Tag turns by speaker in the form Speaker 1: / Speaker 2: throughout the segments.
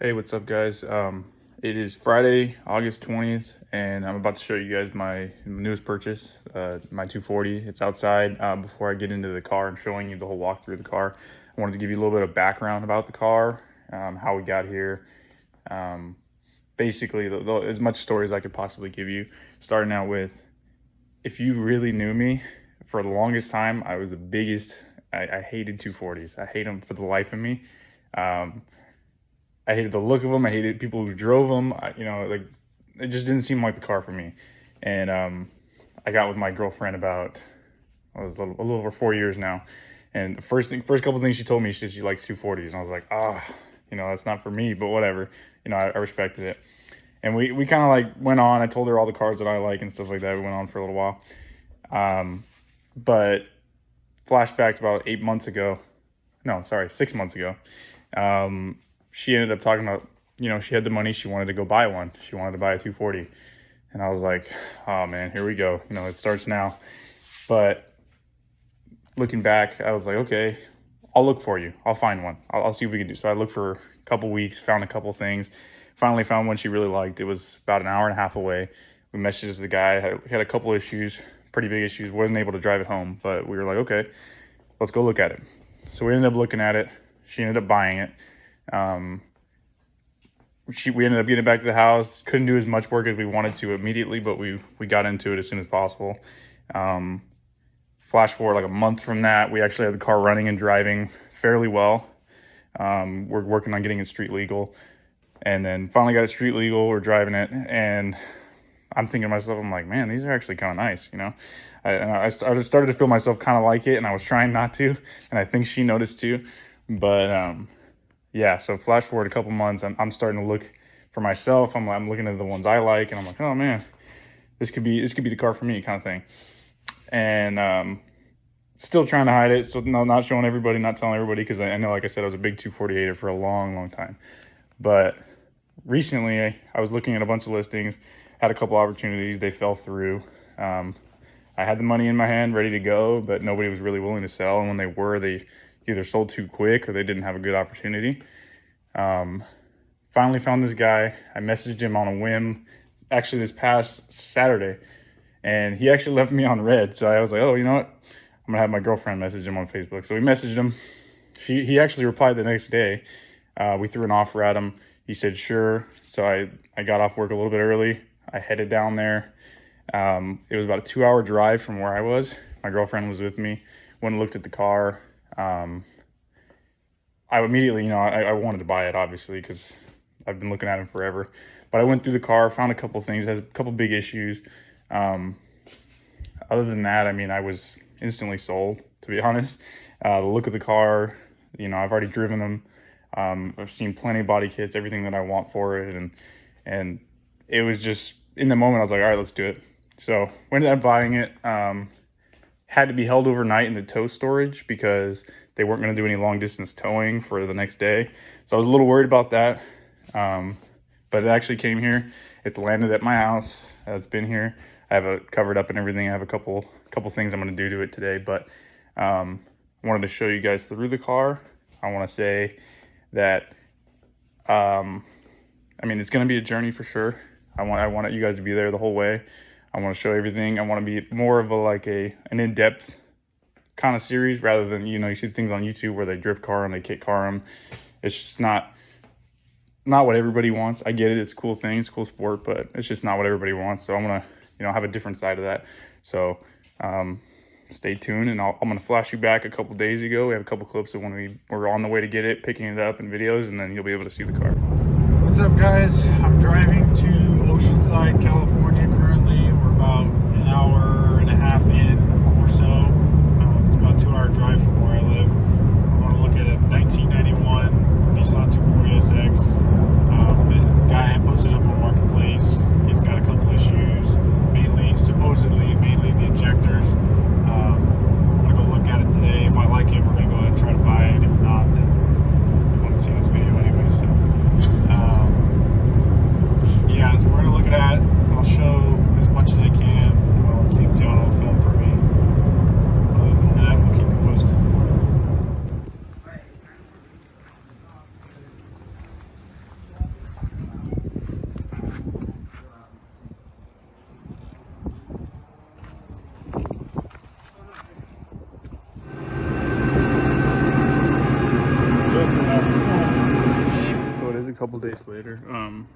Speaker 1: Hey, what's up, guys? It is Friday, August 20th, and I'm about to show you guys my newest purchase, my 240. It's outside. Before I get into the car and showing you the whole walkthrough of the car, I wanted to give you a little bit of background about the car, how we got here. Basically, as much story as I could possibly give you, starting out with, if you really knew me, for the longest time, I was the biggest, I hated 240s. I hate them for the life of me. I hated the look of them. I hated people who drove them. It just didn't seem like the car for me. And I got with my girlfriend about, a little over 4 years now. And the first couple things she told me, she likes 240s. And I was like, that's not for me, but whatever. I respected it. And we kind of like went on. I told her all the cars that I like and stuff like that. We went on for a little while. But flashback to about 6 months ago. She ended up talking about, she had the money. She wanted to go buy one. She wanted to buy a 240. And I was like, oh man, here we go. It starts now. But looking back, I was like, okay, I'll look for you. I'll find one. I'll see what we can do. So I looked for a couple weeks, found a couple things. Finally found one she really liked. It was about an hour and a half away. We messaged the guy, had a couple issues, pretty big issues. Wasn't able to drive it home, but we were like, okay, let's go look at it. So we ended up looking at it. She ended up buying it. We ended up getting it back to the house. Couldn't do as much work as we wanted to immediately, but we got into it as soon as possible. Flash forward like a month from that, we actually had the car running and driving fairly well. We're working on getting it street legal, and then finally got it street legal. We're driving it, and I'm thinking to myself, I'm like, man, these are actually kind of nice, I just started to feel myself kind of like it, and I was trying not to, and I think she noticed too. But yeah, so flash forward a couple months, I'm starting to look for myself. I'm looking at the ones I like, and I'm like, oh man, this could be the car for me, kind of thing. And still trying to hide it, still not showing everybody, not telling everybody, because I know, like I said, I was a big 248er for a long time. But recently, I was looking at a bunch of listings, had a couple opportunities, they fell through. I had the money in my hand, ready to go, but nobody was really willing to sell, and when they were, they either sold too quick or they didn't have a good opportunity. Finally found this guy. I messaged him on a whim, actually this past Saturday, and he actually left me on red. So I was like, oh, you know what? I'm gonna have my girlfriend message him on Facebook. So we messaged him. He actually replied the next day. We threw an offer at him. He said, sure. So I got off work a little bit early. I headed down there. It was about a 2-hour drive from where I was. My girlfriend was with me. Went and looked at the car. I immediately, I wanted to buy it, obviously, because I've been looking at them forever. But I went through the car, found a couple things, has a couple big issues. Other than that, I was instantly sold, to be honest. The look of the car, I've already driven them. I've seen plenty of body kits, everything that I want for it. And it was just, in the moment, I was like, all right, let's do it. So we ended up buying it. Had to be held overnight in the tow storage because they weren't going to do any long distance towing for the next day. So I was a little worried about that. But it actually came here. It's landed at my house. It's been here. I have it covered up and everything. I have a couple things I'm going to do to it today, but wanted to show you guys through the car. I want to say that it's going to be a journey for sure. I want you guys to be there the whole way. I want to show everything. I want to be more of an in-depth kind of series rather than, you see things on YouTube where they drift car and they kit car them. It's just not what everybody wants. I get it. It's a cool thing. It's a cool sport, but it's just not what everybody wants. So I'm going to, have a different side of that. So stay tuned, and I'm going to flash you back a couple days ago. We have a couple clips of when we were on the way to get it, picking it up, and videos, and then you'll be able to see the car. What's up, guys? I'm driving to Oceanside, California currently. We're about an hour and a half in or so. It's about a 2-hour drive from where I live. I want to look at a 1991 Nissan 240sx. The guy I posted up on Marketplace. He's got a couple issues, supposedly the injectors. I'm going to go look at it today. If I like it, we're going to go ahead and try to buy it. If not, then I want to see this video anyway. So yeah, so we're going to look at it. I'll couple days later.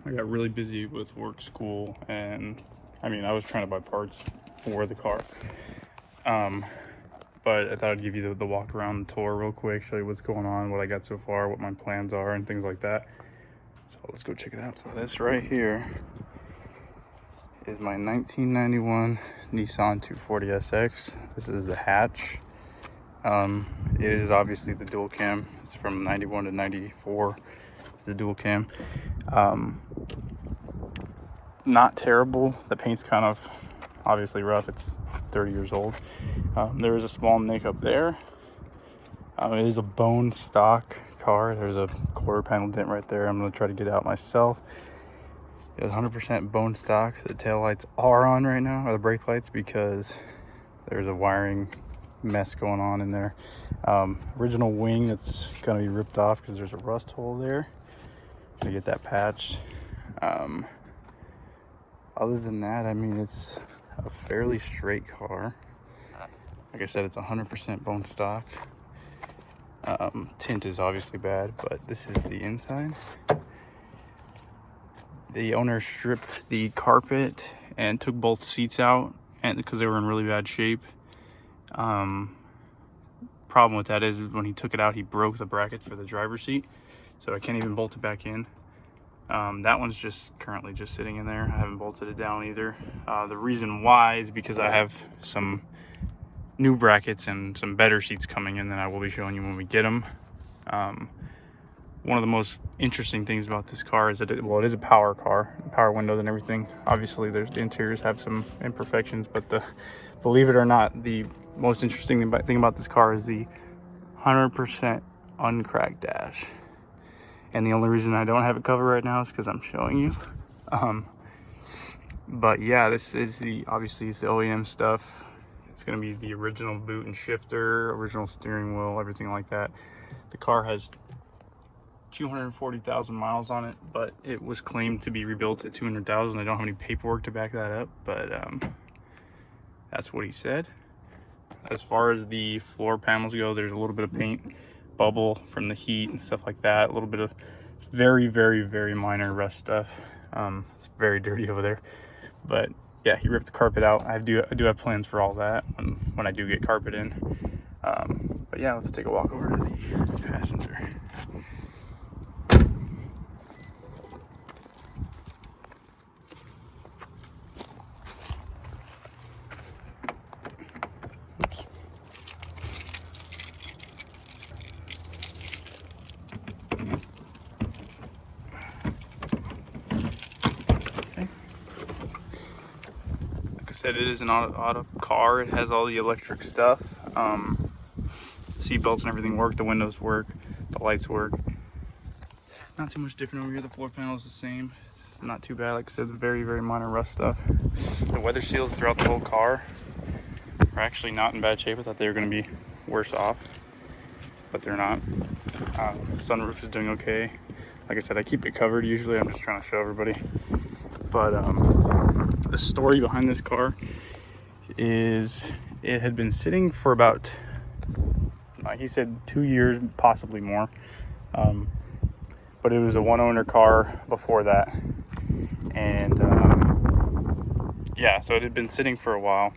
Speaker 1: I got really busy with work, school, and I mean, I was trying to buy parts for the car. But I thought I'd give you the walk around the tour real quick, show you what's going on, what I got so far, what my plans are, and things like that. So let's go check it out. So this right here is my 1991 Nissan 240sx. This is the hatch. It is obviously the dual cam. It's from 91 to 94. It's the dual cam. Not terrible. The paint's kind of obviously rough. It's 30 years old. There is a small nick up there. It is a bone stock car. There's a quarter panel dent right there. I'm going to try to get out myself. It is 100% bone stock. The tail lights are on right now, or the brake lights, because there's a wiring mess going on in there. Original wing that's going to be ripped off because there's a rust hole there. Gonna get that patched. Other than that, I mean, it's a fairly straight car. Like I said, it's 100% bone stock. Tint is obviously bad, but this is the inside. The owner stripped the carpet and took both seats out, and because they were in really bad shape. Problem with that is when he took it out, he broke the bracket for the driver's seat, so I can't even bolt it back in. That one's just currently just sitting in there. I haven't bolted it down either. The reason why is because I have some new brackets and some better seats coming in that I will be showing you when we get them. One of the most interesting things about this car is that it is a power car, power windows and everything. Obviously, the interiors have some imperfections, but believe it or not, the most interesting thing about this car is the 100% uncracked dash. And the only reason I don't have it covered right now is because I'm showing you. But yeah, this is obviously it's the OEM stuff. It's gonna be the original boot and shifter, original steering wheel, everything like that. The car has 240,000 miles on it, but it was claimed to be rebuilt at 200,000. I don't have any paperwork to back that up, but that's what he said. As far as the floor panels go, there's a little bit of paint bubble from the heat and stuff like that. A little bit of very, very, very minor rust stuff. It's very dirty over there, but yeah, he ripped the carpet out. I do have plans for all that when I do get carpet in. But yeah, let's take a walk over to the passenger. Said it is an auto car. It has all the electric stuff. Seat belts and everything work. The windows work. The lights work. Not too much different over here. The floor panel is the same. It's not too bad. Like I said, very, very minor rust stuff. The weather seals throughout the whole car are actually not in bad shape. I thought they were going to be worse off, but they're not. Sunroof is doing okay. Like I said, I keep it covered usually. I'm just trying to show everybody. But the story behind this car is it had been sitting for about, he said 2 years, possibly more. But it was a one owner car before that. And yeah, so it had been sitting for a while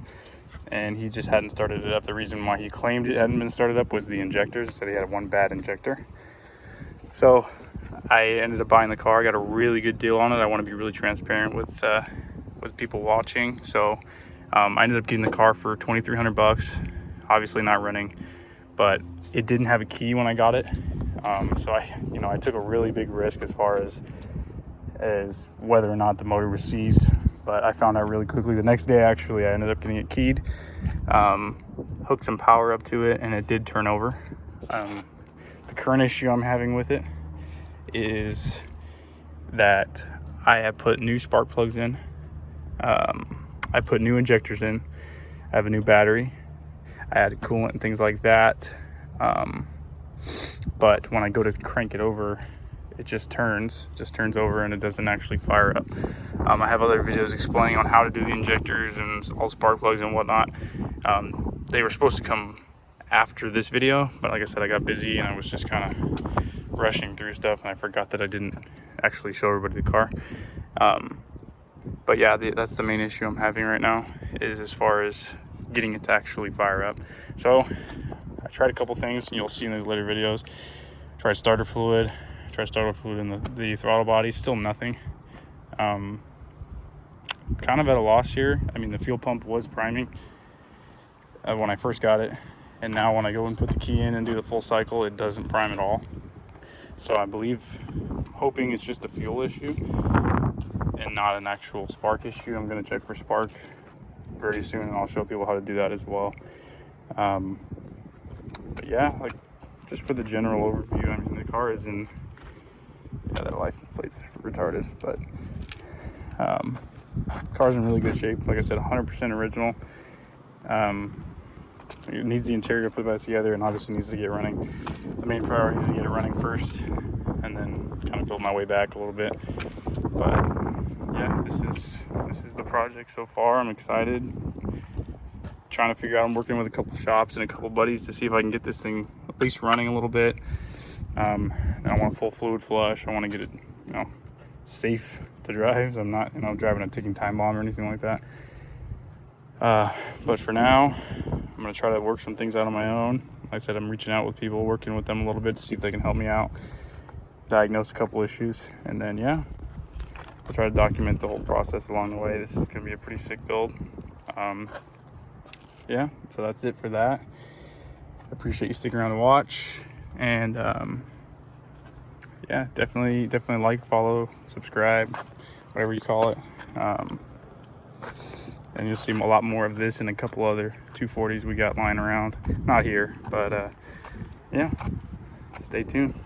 Speaker 1: and he just hadn't started it up. The reason why he claimed it hadn't been started up was the injectors. He said he had one bad injector. So I ended up buying the car. I got a really good deal on it. I want to be really transparent with people watching. So I ended up getting the car for $2,300. Obviously not running, but it didn't have a key when I got it. So I took a really big risk as far as whether or not the motor was seized. But I found out really quickly. The next day, actually, I ended up getting it keyed, hooked some power up to it, and it did turn over. The current issue I'm having with it is that I have put new spark plugs in. I put new injectors in. I have a new battery. I added coolant and things like that. But when I go to crank it over, it just turns over and it doesn't actually fire up. I have other videos explaining on how to do the injectors and all spark plugs and whatnot. They were supposed to come after this video, but like I said, I got busy and I was just kind of rushing through stuff, and I forgot that I didn't actually show everybody the car. But yeah, that's the main issue I'm having right now, is as far as getting it to actually fire up. So I tried a couple things, and you'll see in these later videos. Tried starter fluid in the throttle body, still nothing. Kind of at a loss here. I mean, the fuel pump was priming when I first got it, and now when I go and put the key in and do the full cycle, it doesn't prime at all. So I believe, hoping it's just a fuel issue and not an actual spark issue. I'm going to check for spark very soon, and I'll show people how to do that as well. But yeah, like, just for the general overview, I mean, the car is in, yeah, that license plate's retarded, but car's in really good shape. Like I said, 100% original. It needs the interior put back together, and obviously needs to get running. The main priority is to get it running first, and then kind of build my way back a little bit. But yeah, this is the project so far. I'm excited. Trying to figure out, I'm working with a couple shops and a couple buddies to see if I can get this thing at least running a little bit. And I want a full fluid flush. I want to get it, safe to drive. So I'm not, driving a ticking time bomb or anything like that. But for now, I'm going to try to work some things out on my own. Like I said, I'm reaching out with people, working with them a little bit to see if they can help me out, diagnose a couple issues, and then, yeah, I'll try to document the whole process along the way. This is going to be a pretty sick build. Yeah, so that's it for that. I appreciate you sticking around to watch, and yeah, definitely like, follow, subscribe, whatever you call it. And you'll see a lot more of this and a couple other 240s we got lying around. Not here, but yeah, stay tuned.